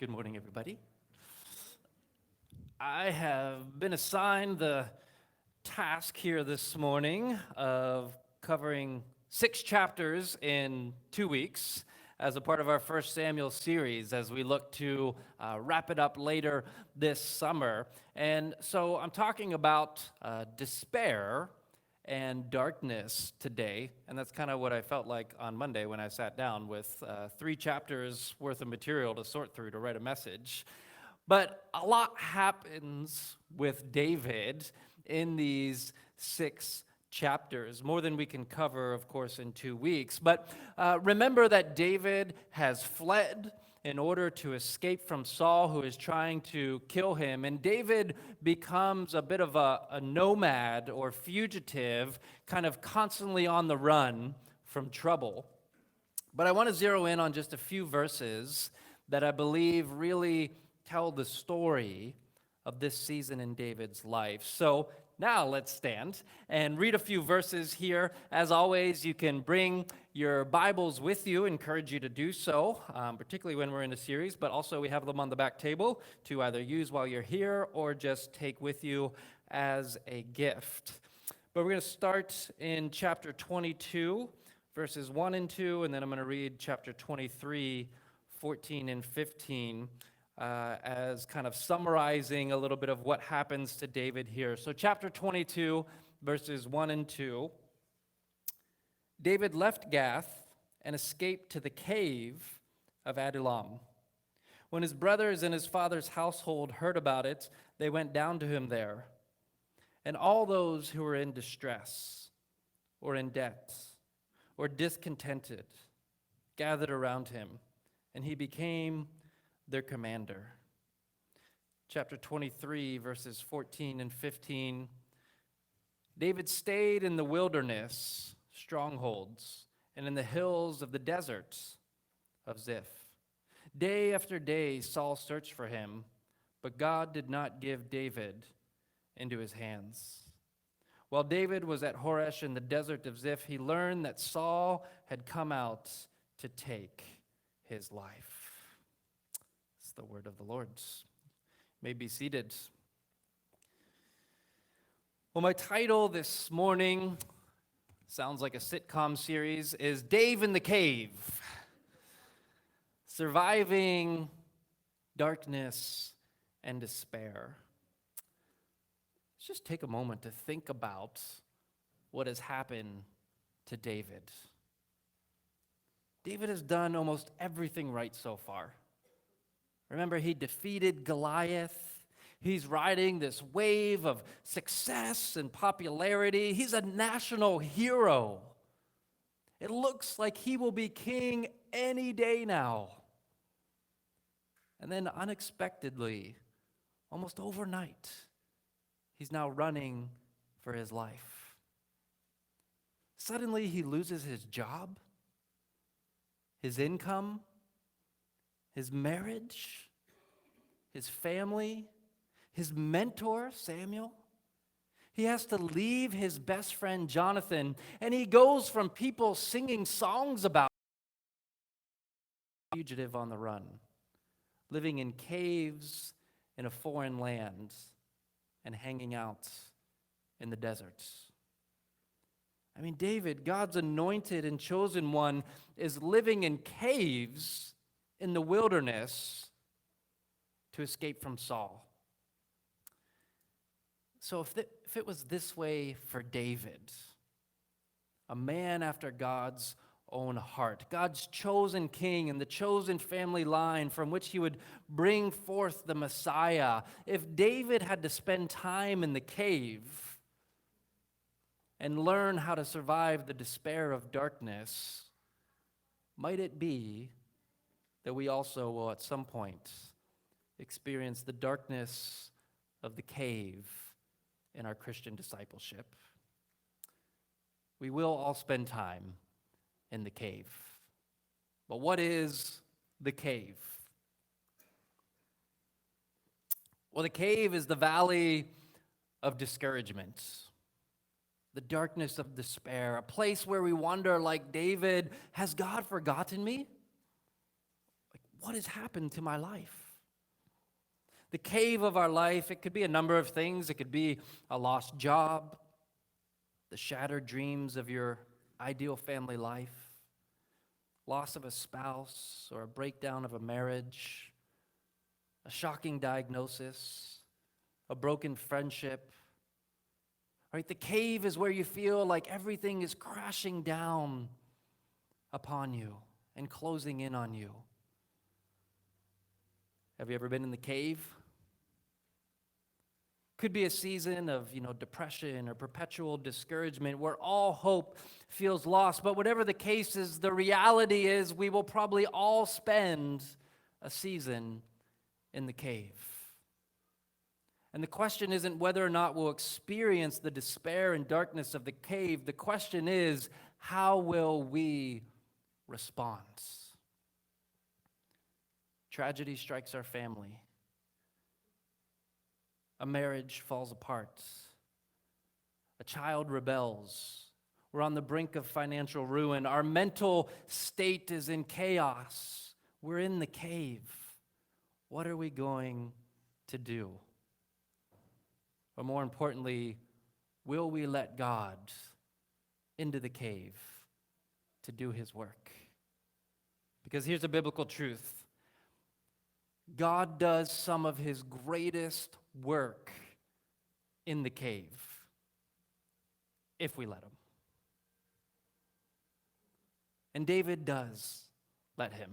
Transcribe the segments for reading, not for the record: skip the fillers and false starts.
Good morning, everybody. I have been assigned the task here this morning of covering 6 chapters in 2 weeks as a part of our First Samuel series as we look to wrap it up later this summer. And so I'm talking about despair and darkness today, and that's kind of what I felt like on Monday when I sat down with 3 chapters worth of material to sort through to write a message. But a lot happens with David in these 6 chapters, more than we can cover, of course, in 2 weeks. But remember that David has fled in order to escape from Saul, who is trying to kill him. And David becomes a bit of a nomad or fugitive, kind of constantly on the run from trouble. But I want to zero in on just a few verses that I believe really tell the story of this season in David's life. So now let's stand and read a few verses here. As always, you can bring your Bibles with you. Encourage you to do so, particularly when we're in a series, but also we have them on the back table to either use while you're here or just take with you as a gift. But we're going to start in chapter 22, verses 1 and 2, and then I'm going to read chapter 23, 14 and 15. As kind of summarizing a little bit of what happens to David here. So chapter 22, verses 1 and 2. David left Gath and escaped to the cave of Adullam. When his brothers and his father's household heard about it, they went down to him there. And all those who were in distress, or in debt, or discontented, gathered around him, and he became their commander. Chapter 23, verses 14 and 15. David stayed in the wilderness, strongholds, and in the hills of the deserts of Ziph. Day after day, Saul searched for him, but God did not give David into his hands. While David was at Horesh in the desert of Ziph, he learned that Saul had come out to take his life. The word of the Lord. You may be seated. Well, my title this morning sounds like a sitcom series, is Dave in the Cave. Surviving darkness and despair. Let's just take a moment to think about what has happened to David. David has done almost everything right so far. Remember, he defeated Goliath. He's riding this wave of success and popularity. He's a national hero. It looks like he will be king any day now. And then unexpectedly, almost overnight, he's now running for his life. Suddenly, he loses his job, his income, his marriage, his family, his mentor, Samuel. He has to leave his best friend, Jonathan, and he goes from people singing songs about fugitive on the run, living in caves in a foreign land and hanging out in the deserts. I mean, David, God's anointed and chosen one, is living in caves in the wilderness to escape from Saul. So if it was this way for David, a man after God's own heart, God's chosen king and the chosen family line from which he would bring forth the Messiah, if David had to spend time in the cave and learn how to survive the despair of darkness, might it be that we also will at some point experience the darkness of the cave in our Christian discipleship? We will all spend time in the cave. But what is the cave? Well, the cave is the valley of discouragement, the darkness of despair, a place where we wonder, like David, has God forgotten me? What has happened to my life? The cave of our life, it could be a number of things. It could be a lost job, the shattered dreams of your ideal family life, loss of a spouse or a breakdown of a marriage, a shocking diagnosis, a broken friendship. Right? The cave is where you feel like everything is crashing down upon you and closing in on you. Have you ever been in the cave? Could be a season of, depression or perpetual discouragement where all hope feels lost. But whatever the case is, the reality is we will probably all spend a season in the cave. And the question isn't whether or not we'll experience the despair and darkness of the cave. The question is, how will we respond? Tragedy strikes our family. A marriage falls apart. A child rebels. We're on the brink of financial ruin. Our mental state is in chaos. We're in the cave. What are we going to do? Or more importantly, will we let God into the cave to do his work? Because here's a biblical truth. God does some of his greatest work in the cave if we let him. And David does let him.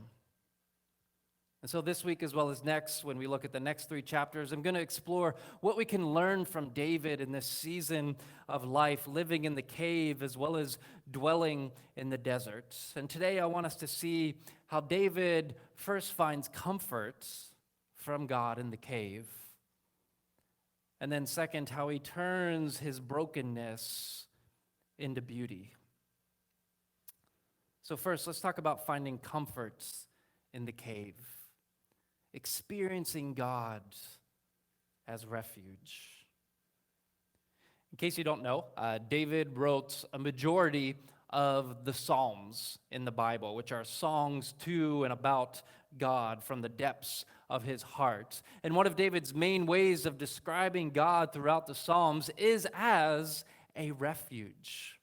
And so this week, as well as next, when we look at the next 3 chapters, I'm going to explore what we can learn from David in this season of life, living in the cave as well as dwelling in the desert. And today I want us to see how David first finds comfort from God in the cave. And then second, how he turns his brokenness into beauty. So first, let's talk about finding comfort in the cave. Experiencing God as refuge. In case you don't know, David wrote a majority of the Psalms in the Bible, which are songs to and about God from the depths of his heart. And one of David's main ways of describing God throughout the Psalms is as a refuge.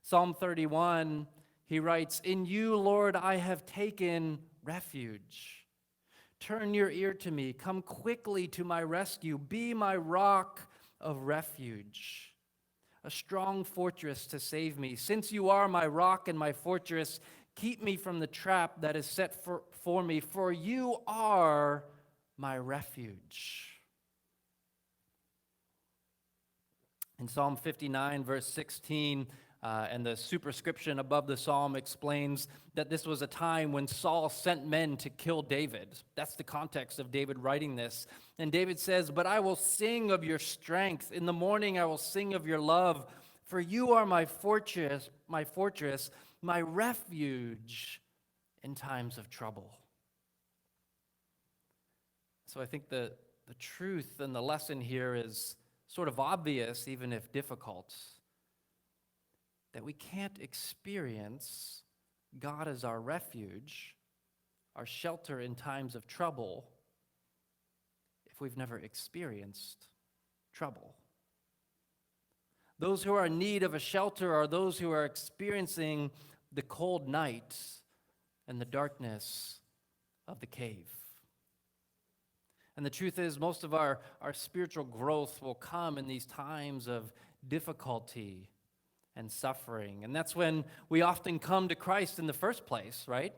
Psalm 31, he writes, "In you, Lord, I have taken refuge. Turn your ear to me. Come quickly to my rescue. Be my rock of refuge, a strong fortress to save me. Since you are my rock and my fortress, keep me from the trap that is set for me, for you are my refuge." In Psalm 59, verse 16, and the superscription above the psalm explains that this was a time when Saul sent men to kill David. That's the context of David writing this. And David says, "But I will sing of your strength. In the morning I will sing of your love. For you are my fortress, my refuge in times of trouble." So I think the truth and the lesson here is sort of obvious, even if difficult. That we can't experience God as our refuge, our shelter in times of trouble, if we've never experienced trouble. Those who are in need of a shelter are those who are experiencing the cold night and the darkness of the cave. And the truth is, most of our spiritual growth will come in these times of difficulty and suffering. And that's when we often come to Christ in the first place, right?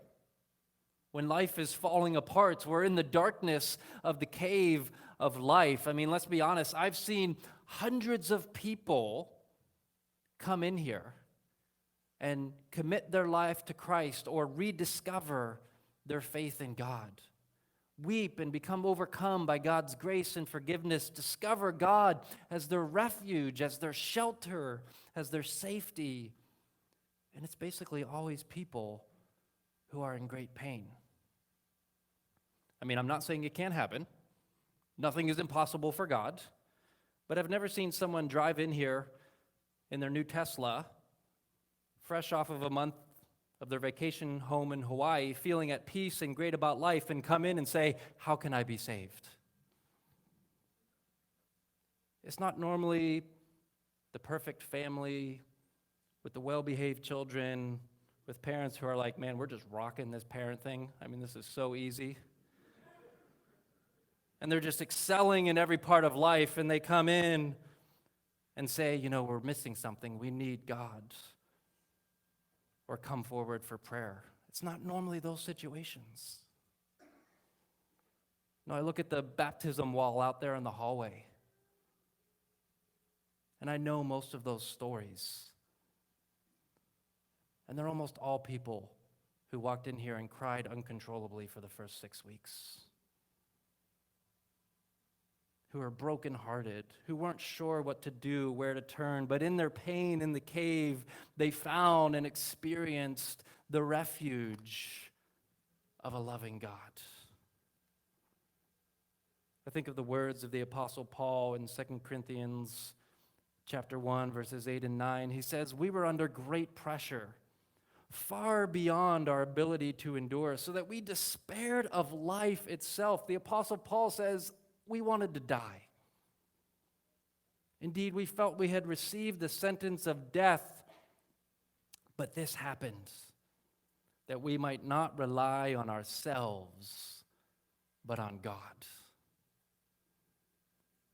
When life is falling apart, we're in the darkness of the cave of life. I mean, let's be honest, I've seen hundreds of people come in here and commit their life to Christ or rediscover their faith in God. Weep and become overcome by God's grace and forgiveness. Discover God as their refuge, as their shelter, as their safety. And it's basically always people who are in great pain. I mean, I'm not saying it can't happen. Nothing is impossible for God. But I've never seen someone drive in here in their new Tesla, fresh off of a month of their vacation home in Hawaii, feeling at peace and great about life, and come in and say, "How can I be saved?" It's not normally the perfect family with the well-behaved children, with parents who are like, man, we're just rocking this parent thing. I mean, this is so easy. And they're just excelling in every part of life, and they come in and say, we're missing something. We need God. Or come forward for prayer. It's not normally those situations. No, I look at the baptism wall out there in the hallway, and I know most of those stories. And they're almost all people who walked in here and cried uncontrollably for the first 6 weeks, who are brokenhearted, who weren't sure what to do, where to turn, but in their pain in the cave, they found and experienced the refuge of a loving God. I think of the words of the Apostle Paul in 2 Corinthians chapter 1, verses 8 and 9. He says, we were under great pressure, far beyond our ability to endure, so that we despaired of life itself. The Apostle Paul says, we wanted to die. Indeed, we felt we had received the sentence of death, but this happened, that we might not rely on ourselves, but on God.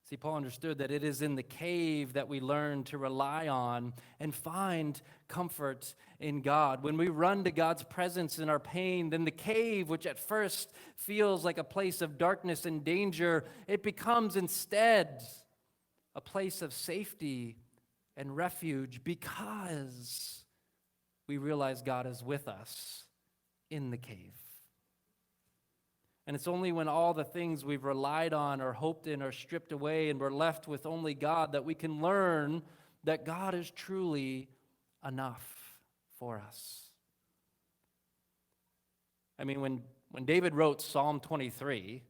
See, Paul understood that it is in the cave that we learn to rely on and find comfort in God. When we run to God's presence in our pain, then the cave, which at first feels like a place of darkness and danger, it becomes instead a place of safety and refuge because we realize God is with us in the cave. And it's only when all the things we've relied on or hoped in are stripped away and we're left with only God that we can learn that God is truly enough for us. I mean, when David wrote Psalm 23,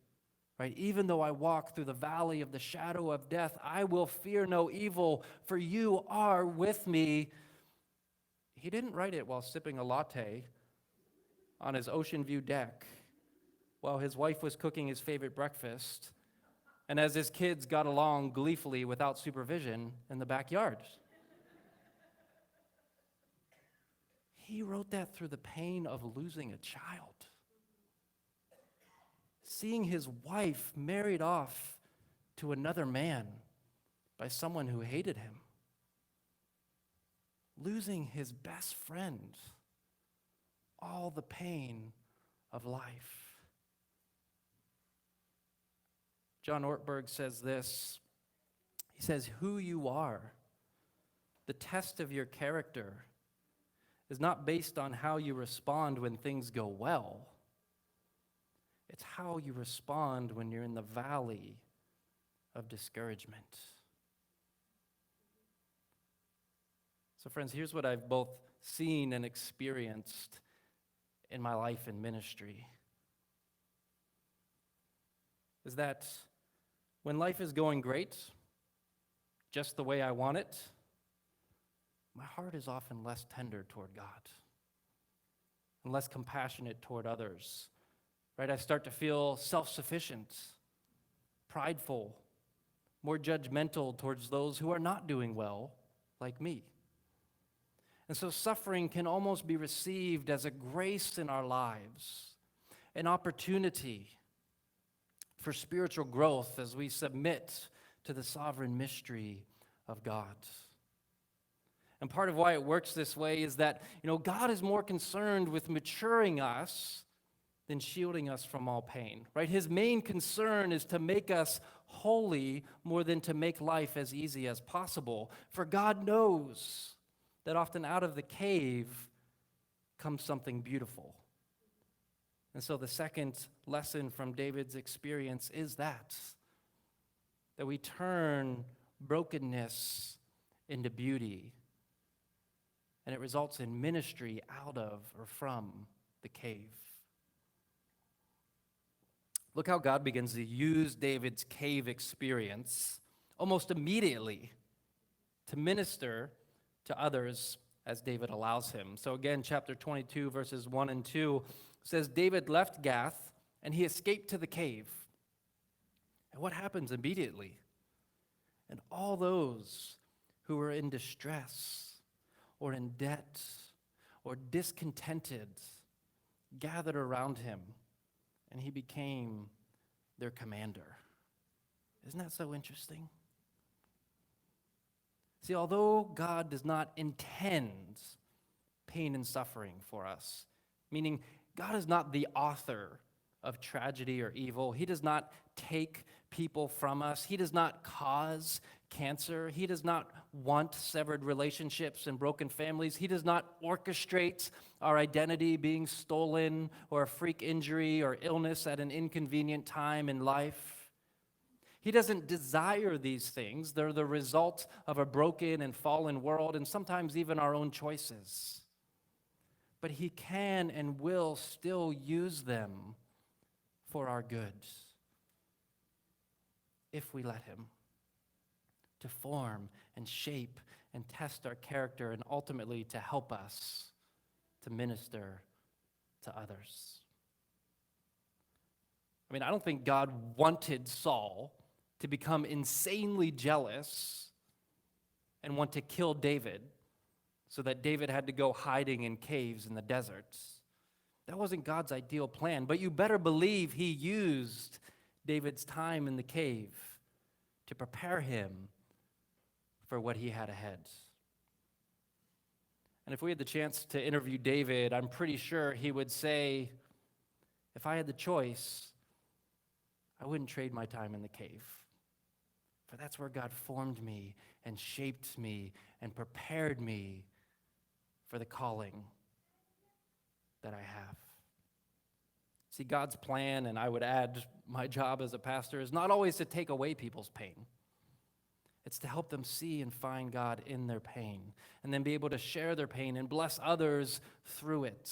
right, even though I walk through the valley of the shadow of death, I will fear no evil, for you are with me. He didn't write it while sipping a latte on his ocean view deck, while his wife was cooking his favorite breakfast, and as his kids got along gleefully without supervision in the backyard. He wrote that through the pain of losing a child, seeing his wife married off to another man by someone who hated him, losing his best friend, all the pain of life. John Ortberg says this. He says, who you are, the test of your character, is not based on how you respond when things go well. It's how you respond when you're in the valley of discouragement. So friends, here's what I've both seen and experienced in my life in ministry. Is that when life is going great, just the way I want it, my heart is often less tender toward God and less compassionate toward others, right? I start to feel self-sufficient, prideful, more judgmental towards those who are not doing well, like me. And so suffering can almost be received as a grace in our lives, an opportunity for spiritual growth as we submit to the sovereign mystery of God. And part of why it works this way is that, God is more concerned with maturing us than shielding us from all pain, right? His main concern is to make us holy more than to make life as easy as possible. For God knows that often out of the cave comes something beautiful. And so the second lesson from David's experience is that we turn brokenness into beauty, and it results in ministry out of or from the cave. Look how God begins to use David's cave experience almost immediately to minister to others as David allows him. So again, chapter 22, verses 1 and 2 says, David left Gath and he escaped to the cave. And what happens immediately? And all those who were in distress or in debt or discontented gathered around him, and he became their commander. Isn't that so interesting? See, although God does not intend pain and suffering for us, meaning God is not the author of tragedy or evil. He does not take people from us. He does not cause cancer. He does not want severed relationships and broken families. He does not orchestrate our identity being stolen or a freak injury or illness at an inconvenient time in life. He doesn't desire these things. They're the result of a broken and fallen world and sometimes even our own choices. But he can and will still use them for our good if we let him, to form and shape and test our character and ultimately to help us to minister to others. I mean, I don't think God wanted Saul to become insanely jealous and want to kill David so that David had to go hiding in caves in the deserts. That wasn't God's ideal plan, but you better believe he used David's time in the cave to prepare him for what he had ahead. And if we had the chance to interview David, I'm pretty sure he would say, if I had the choice, I wouldn't trade my time in the cave. For that's where God formed me and shaped me and prepared me for the calling that I have. See, God's plan, and I would add my job as a pastor, is not always to take away people's pain. It's to help them see and find God in their pain, and then be able to share their pain and bless others through it,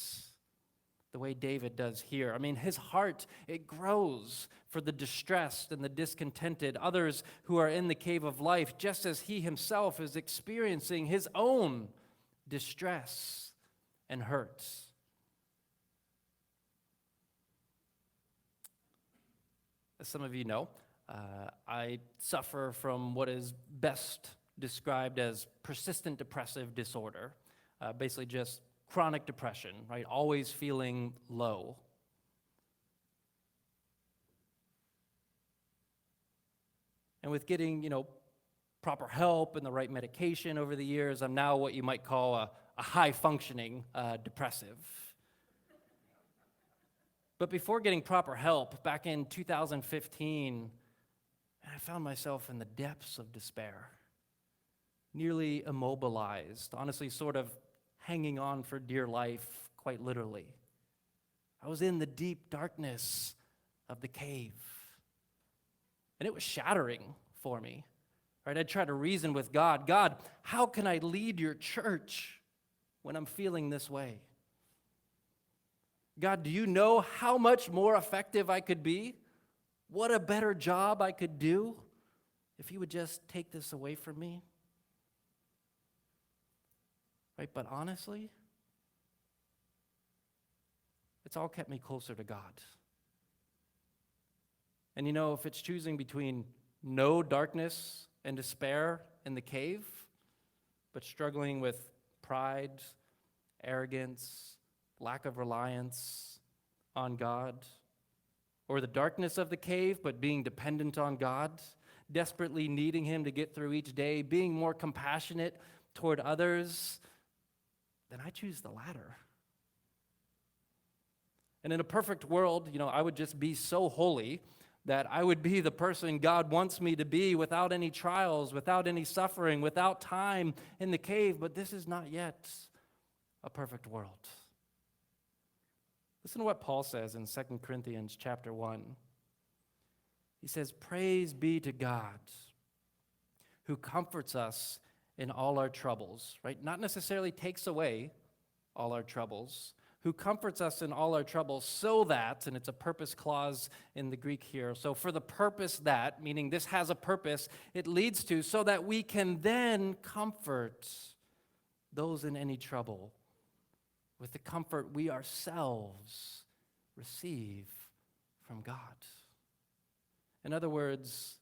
the way David does here. I mean, his heart, it grows for the distressed and the discontented, others who are in the cave of life, just as he himself is experiencing his own distress and hurt. As some of you know, I suffer from what is best described as persistent depressive disorder, basically just chronic depression, right? Always feeling low. And with getting, proper help and the right medication over the years, I'm now what you might call a high-functioning depressive. But before getting proper help, back in 2015, I found myself in the depths of despair, nearly immobilized, honestly sort of hanging on for dear life, quite literally. I was in the deep darkness of the cave, and it was shattering for me. Right? I'd try to reason with God. God, how can I lead your church when I'm feeling this way? God, do you know how much more effective I could be? What a better job I could do if you would just take this away from me? Right? But honestly, it's all kept me closer to God. And if it's choosing between no darkness and despair in the cave, but struggling with pride, arrogance, lack of reliance on God, or the darkness of the cave, but being dependent on God, desperately needing him to get through each day, being more compassionate toward others, then I choose the latter. And in a perfect world, I would just be so holy that I would be the person God wants me to be without any trials, without any suffering, without time in the cave, but this is not yet a perfect world. Listen to what Paul says in 2 Corinthians chapter 1. He says, "Praise be to God who comforts us in all our troubles," right? Not necessarily takes away all our troubles, who comforts us in all our troubles so that, and it's a purpose clause in the Greek here, so for the purpose that, meaning this has a purpose, it leads to, so that we can then comfort those in any trouble with the comfort we ourselves receive from God. In other words,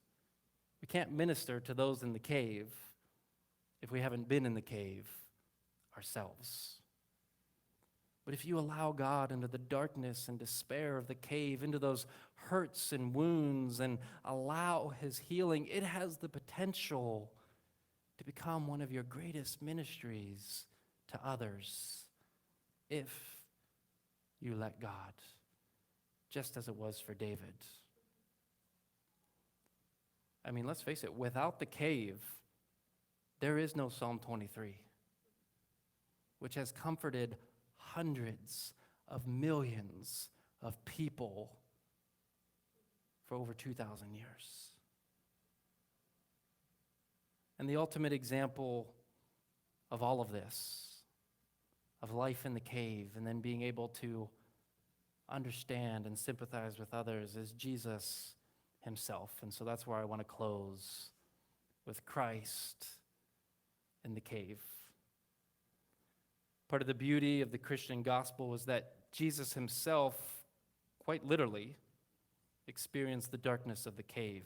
We can't minister to those in the cave if we haven't been in the cave ourselves. But if you allow God into the darkness and despair of the cave, into those hurts and wounds, and allow his healing, it has the potential to become one of your greatest ministries to others if you let God, just as it was for David. I mean, let's face it, without the cave, there is no Psalm 23, which has comforted hundreds of millions of people for over 2,000 years. And the ultimate example of all of this, of life in the cave and then being able to understand and sympathize with others, is Jesus himself. And so that's where I want to close, with Christ in the cave. Part of the beauty of the Christian gospel was that Jesus himself, quite literally, experienced the darkness of the cave,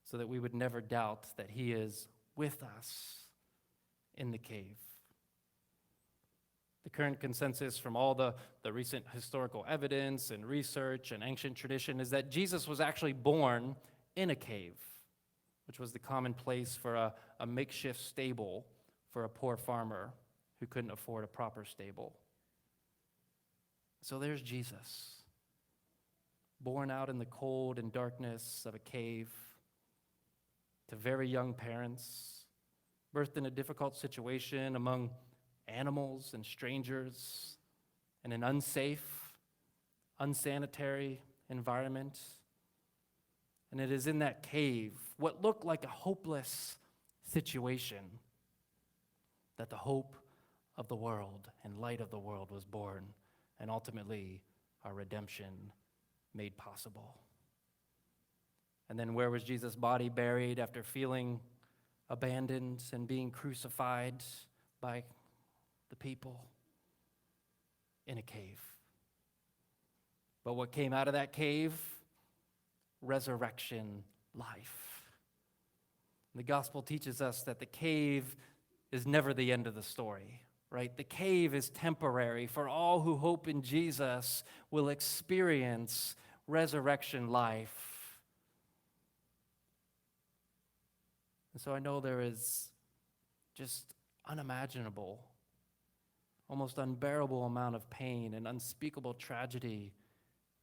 so that we would never doubt that he is with us in the cave. The current consensus from all the recent historical evidence and research and ancient tradition is that Jesus was actually born in a cave, which was the common place for a makeshift stable for a poor farmer who couldn't afford a proper stable. So there's Jesus, born out in the cold and darkness of a cave, to very young parents, birthed in a difficult situation among animals and strangers, in an unsafe, unsanitary environment. And it is in that cave, what looked like a hopeless situation, that the hope of the world and light of the world was born, and ultimately our redemption made possible. And then where was Jesus' body buried after feeling abandoned and being crucified by the people? In a cave. But what came out of that cave? Resurrection life. The gospel teaches us that the cave is never the end of the story, right? The cave is temporary. For all who hope in Jesus will experience resurrection life. And so I know there is just unimaginable, almost unbearable amount of pain and unspeakable tragedy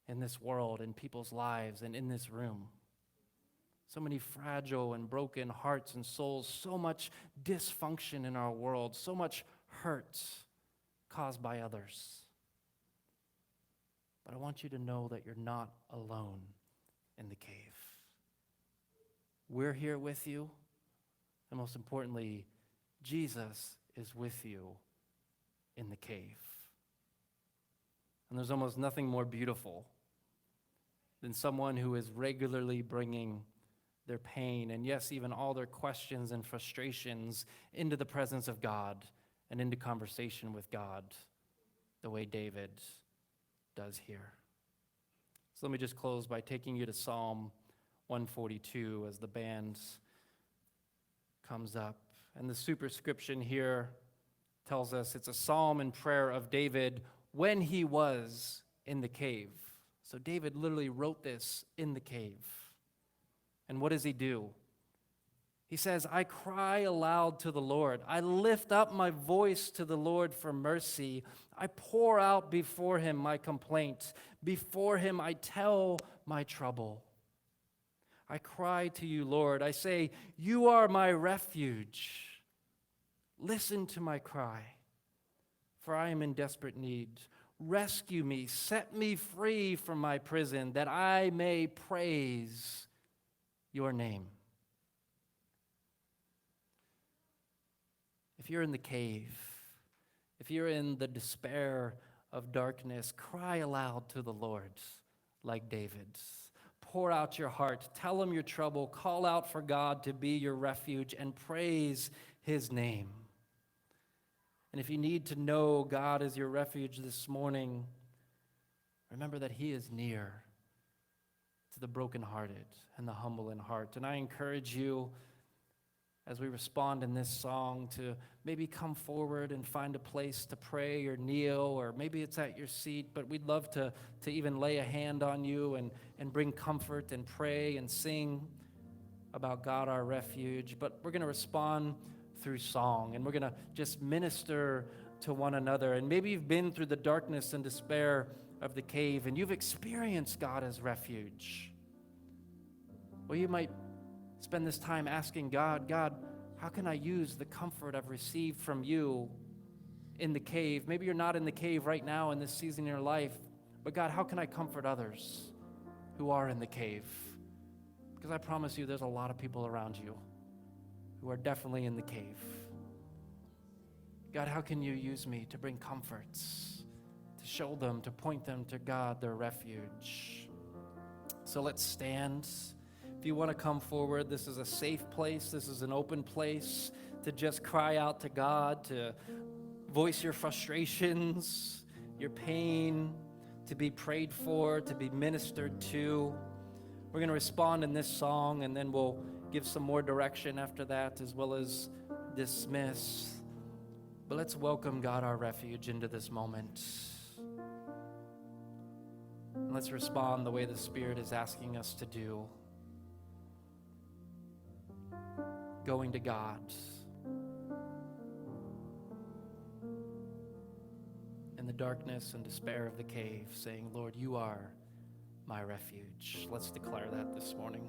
in this world, in people's lives, and in this room. So many fragile and broken hearts and souls, so much dysfunction in our world, so much hurt caused by others. But I want you to know that you're not alone in the cave. We're here with you, and most importantly, Jesus is with you in the cave. And there's almost nothing more beautiful than someone who is regularly bringing their pain and, yes, even all their questions and frustrations into the presence of God and into conversation with God, the way David does here. So let me just close by taking you to Psalm 142 as the band comes up. And the superscription here tells us it's a psalm and prayer of David when he was in the cave. So David literally wrote this in the cave. And what does he do? He says, I cry aloud to the Lord. I lift up my voice to the Lord for mercy. I pour out before him my complaint. Before him I tell my trouble. I cry to you, Lord. I say, you are my refuge. Listen to my cry, for I am in desperate need. Rescue me, set me free from my prison, that I may praise your name. If you're in the cave, if you're in the despair of darkness, cry aloud to the Lord like David. Pour out your heart, tell him your trouble, call out for God to be your refuge, and praise his name. And if you need to know God as your refuge this morning, remember that he is near. to the brokenhearted and the humble in heart. And I encourage you, as we respond in this song, to maybe come forward and find a place to pray or kneel, or maybe it's at your seat, but we'd love to even lay a hand on you and bring comfort and pray and sing about God, our refuge. But we're going to respond through song, and we're going to just minister to one another. And maybe you've been through the darkness and despair of the cave, and you've experienced God as refuge. Well, you might spend this time asking God, how can I use the comfort I've received from you in the cave? Maybe you're not in the cave right now in this season in your life, but God, how can I comfort others who are in the cave? Because I promise you, there's a lot of people around you who are definitely in the cave. God, how can you use me to bring comforts, to show them, to point them to God, their refuge? So let's stand. If you want to come forward, this is a safe place. This is an open place to just cry out to God, to voice your frustrations, your pain, to be prayed for, to be ministered to. We're going to respond in this song, and then we'll give some more direction after that, as well as dismiss. But let's welcome God, our refuge, into this moment. And let's respond the way the Spirit is asking us to do. Going to God in the darkness and despair of the cave, saying, Lord, you are my refuge. Let's declare that this morning.